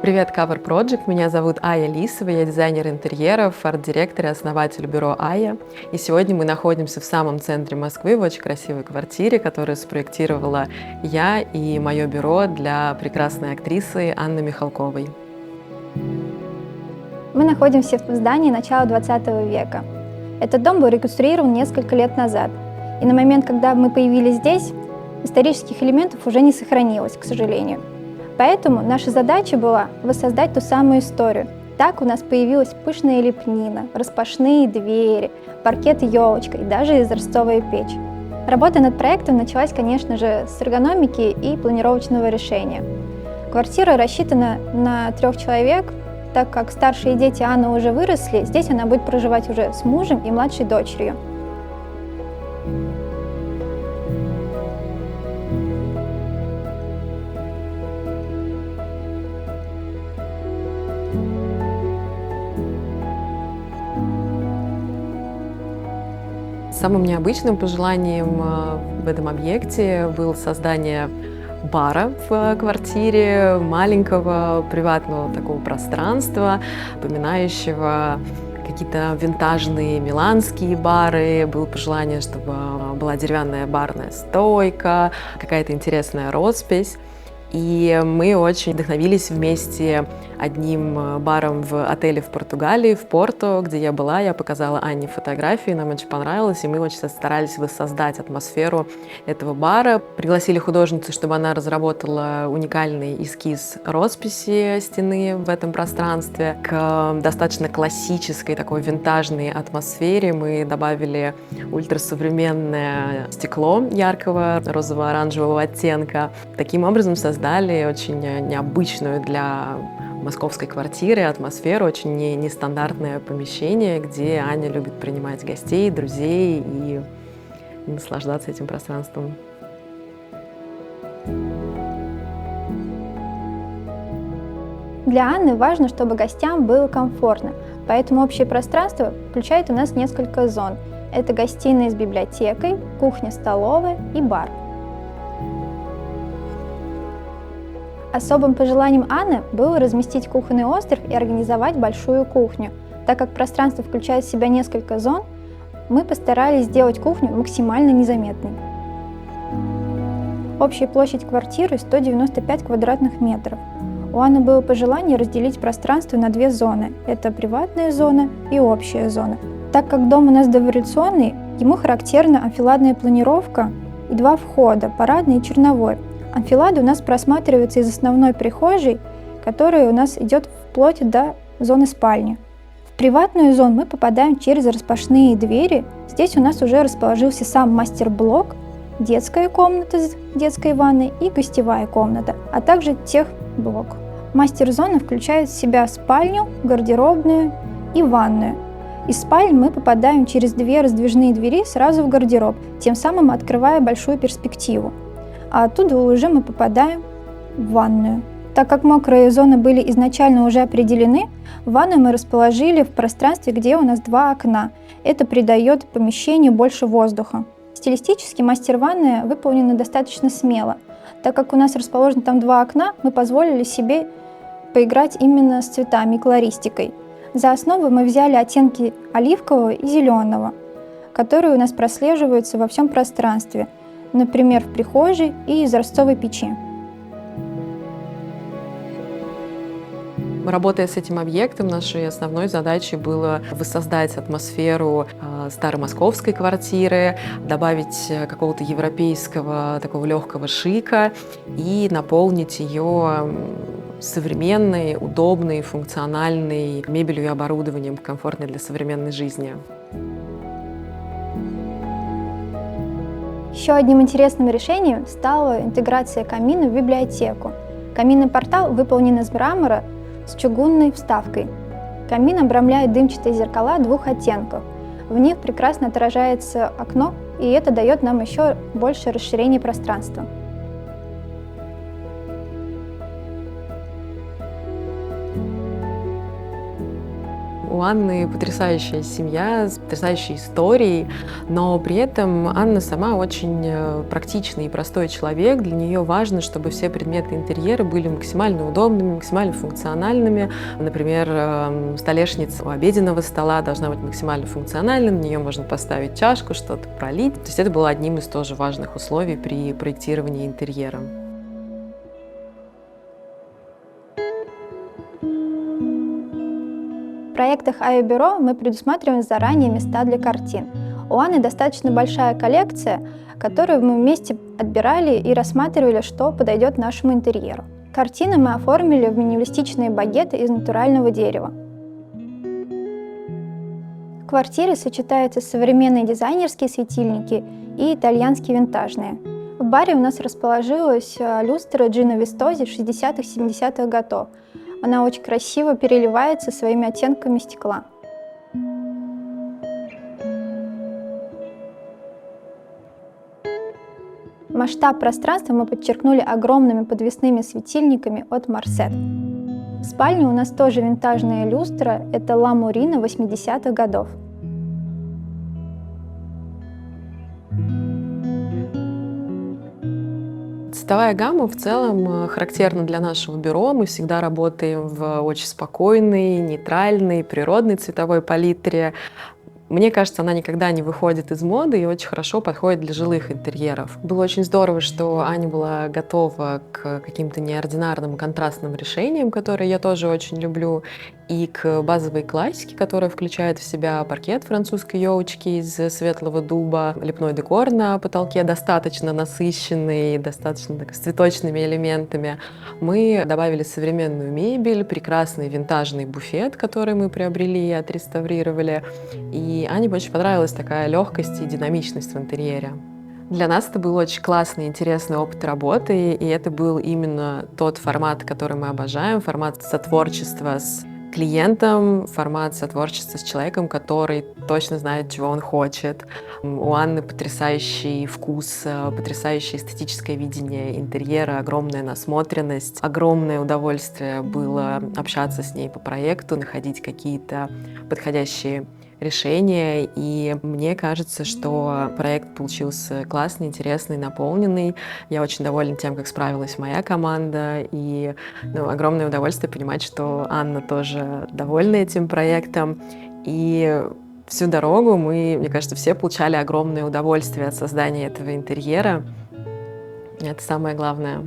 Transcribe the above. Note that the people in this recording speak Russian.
Привет, Cover Project. Меня зовут Ая Лисова, я дизайнер интерьеров, арт-директор и основатель бюро Ая. И сегодня мы находимся в самом центре Москвы, в очень красивой квартире, которую спроектировала я и мое бюро для прекрасной актрисы Анны Михалковой. Мы находимся в здании начала 20 века. Этот дом был реконструирован несколько лет назад. И на момент, когда мы появились здесь, исторических элементов уже не сохранилось, к сожалению. Поэтому наша задача была воссоздать ту самую историю. Так у нас появилась пышная лепнина, распашные двери, паркет елочка и даже изразцовая печь. Работа над проектом началась, конечно же, с эргономики и планировочного решения. Квартира рассчитана на 3 человек, так как старшие дети Анны уже выросли, здесь она будет проживать уже с мужем и младшей дочерью. Самым необычным пожеланием в этом объекте было создание бара в квартире, маленького приватного такого пространства, напоминающего какие-то винтажные миланские бары. Было пожелание, чтобы была деревянная барная стойка, какая-то интересная роспись. И мы очень вдохновились вместе одним баром в отеле в Португалии, в Порту, где я была. Я показала Анне фотографии, нам очень понравилось, и мы очень старались воссоздать атмосферу этого бара. Пригласили художницу, чтобы она разработала уникальный эскиз росписи стены в этом пространстве. К достаточно классической, такой винтажной атмосфере мы добавили ультрасовременное стекло яркого розово-оранжевого оттенка. Таким образом создали очень необычную для московской квартиры атмосферу, очень нестандартное помещение, где Аня любит принимать гостей, друзей и наслаждаться этим пространством. Для Анны важно, чтобы гостям было комфортно, поэтому общее пространство включает у нас несколько зон. Это гостиная с библиотекой, кухня-столовая и бар. Особым пожеланием Анны было разместить кухонный остров и организовать большую кухню. Так как пространство включает в себя несколько зон, мы постарались сделать кухню максимально незаметной. Общая площадь квартиры 195 квадратных метров. У Анны было пожелание разделить пространство на 2 зоны. Это приватная зона и общая зона. Так как дом у нас дореволюционный, ему характерна анфиладная планировка и 2 входа – парадный и черновой. Анфилада у нас просматривается из основной прихожей, которая у нас идет вплоть до зоны спальни. В приватную зону мы попадаем через распашные двери. Здесь у нас уже расположился сам мастер-блок, детская комната с детской ванной и гостевая комната, а также техблок. Мастер-зона включает в себя спальню, гардеробную и ванную. Из спальни мы попадаем через 2 раздвижные двери сразу в гардероб, тем самым открывая большую перспективу. А оттуда уже мы попадаем в ванную. Так как мокрые зоны были изначально уже определены, ванную мы расположили в пространстве, где у нас 2 окна. Это придает помещению больше воздуха. Стилистически мастер-ванная выполнена достаточно смело. Так как у нас расположено там 2 окна, мы позволили себе поиграть именно с цветами и колористикой. За основу мы взяли оттенки оливкового и зеленого, которые у нас прослеживаются во всем пространстве. Например, в прихожей и изразцовой печи. Работая с этим объектом, нашей основной задачей было воссоздать атмосферу старомосковской квартиры, добавить какого-то европейского такого легкого шика и наполнить ее современной, удобной, функциональной мебелью и оборудованием, комфортной для современной жизни. Еще одним интересным решением стала интеграция камина в библиотеку. Каминный портал выполнен из мрамора с чугунной вставкой. Камин обрамляет дымчатые зеркала 2 оттенков. В них прекрасно отражается окно, и это дает нам еще больше расширения пространства. У Анны потрясающая семья с потрясающей историей, но при этом Анна сама очень практичный и простой человек. Для нее важно, чтобы все предметы интерьера были максимально удобными, максимально функциональными. Например, столешница у обеденного стола должна быть максимально функциональной, на нее можно поставить чашку, что-то пролить. То есть это было одним из тоже важных условий при проектировании интерьера. В проектах АИ-бюро мы предусматриваем заранее места для картин. У Анны достаточно большая коллекция, которую мы вместе отбирали и рассматривали, что подойдет нашему интерьеру. Картины мы оформили в минималистичные багеты из натурального дерева. В квартире сочетаются современные дизайнерские светильники и итальянские винтажные. В баре у нас расположилась люстра Джино Вистози 60-70-х годов. Она очень красиво переливается своими оттенками стекла. Масштаб пространства мы подчеркнули огромными подвесными светильниками от Марсет. В спальне у нас тоже винтажная люстра, это Ла Мурина 80-х годов. Цветовая гамма в целом характерна для нашего бюро. Мы всегда работаем в очень спокойной, нейтральной, природной цветовой палитре. Мне кажется, она никогда не выходит из моды и очень хорошо подходит для жилых интерьеров. Было очень здорово, что Аня была готова к каким-то неординарным контрастным решениям, которые я тоже очень люблю, и к базовой классике, которая включает в себя паркет французской елочки из светлого дуба, лепной декор на потолке достаточно насыщенный, достаточно с цветочными элементами. Мы добавили современную мебель, прекрасный винтажный буфет, который мы приобрели и отреставрировали. И Ане очень понравилась такая легкость и динамичность в интерьере. Для нас это был очень классный, интересный опыт работы, и это был именно тот формат, который мы обожаем, формат сотворчества с клиентом, формат сотворчества с человеком, который точно знает, чего он хочет. У Анны потрясающий вкус, потрясающее эстетическое видение интерьера, огромная насмотренность, огромное удовольствие было общаться с ней по проекту, находить какие-то подходящие решения, и мне кажется, что проект получился классный, интересный, наполненный. Я очень довольна тем, как справилась моя команда, и огромное удовольствие понимать, что Анна тоже довольна этим проектом. И всю дорогу мы, мне кажется, все получали огромное удовольствие от создания этого интерьера. Это самое главное.